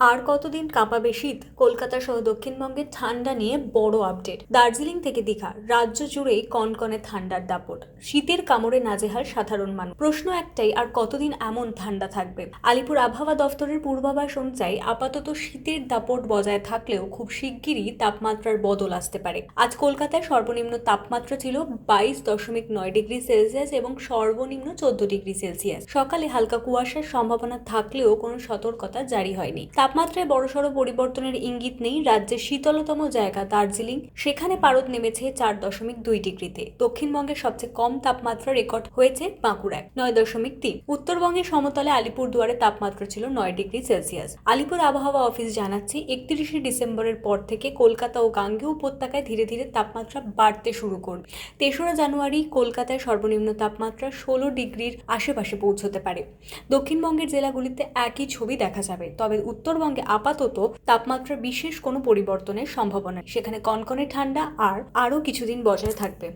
আর কতদিন কাঁপাবে শীত? কলকাতা সহ দক্ষিণবঙ্গের ঠান্ডা নিয়ে বড় আপডেট। দার্জিলিং থেকে দীঘা, রাজ্য জুড়েই কনকনে ঠান্ডার দাপট। শীতের কামড়ে নাজেহাল সাধারণ মানুষ। প্রশ্ন একটাই, আর কতদিন এমন ঠান্ডা থাকবে? আলিপুর আবহাওয়া দফতরের পূর্বাভাস অনুযায়ী আপাতত শীতের দাপট বজায় থাকলেও খুব শিগগিরই তাপমাত্রার বদল আসতে পারে। আজ কলকাতায় সর্বনিম্ন তাপমাত্রা ছিল 22.9 ডিগ্রি সেলসিয়াস এবং সর্বনিম্ন 14 ডিগ্রি সেলসিয়াস। সকালে হালকা কুয়াশার সম্ভাবনা থাকলেও কোনো সতর্কতা জারি হয়নি। তাপমাত্রায় বড়সড় পরিবর্তনের ইঙ্গিত নেই। রাজ্যের শীতলতম জায়গা দার্জিলিং, সেখানে পারদ নেমেছে 4.2 ডিগ্রিতে। দক্ষিণবঙ্গের সবচেয়ে কম তাপমাত্রা রেকর্ড হয়েছে বাঁকুড়ায় 9.3। উত্তরবঙ্গের সমতলে আলিপুরদুয়ারে তাপমাত্রা ছিল 9 ডিগ্রি সেলসিয়াস। আলিপুর আবহাওয়া অফিস জানাচ্ছে 31শে ডিসেম্বরের পর থেকে কলকাতা ও গাঙ্গেয় উপত্যকায় ধীরে ধীরে তাপমাত্রা বাড়তে শুরু করবে। 3রা জানুয়ারি কলকাতায় সর্বনিম্ন তাপমাত্রা 16 ডিগ্রির আশেপাশে পৌঁছতে পারে। দক্ষিণবঙ্গের জেলাগুলিতে একই ছবি দেখা যাবে, তবে উত্তরবঙ্গে আপাতত তাপমাত্রা বিশেষ কোনো পরিবর্তনের সম্ভাবনা নেই। সেখানে কনকনে ঠান্ডা আরও কিছুদিন বজায় থাকবে।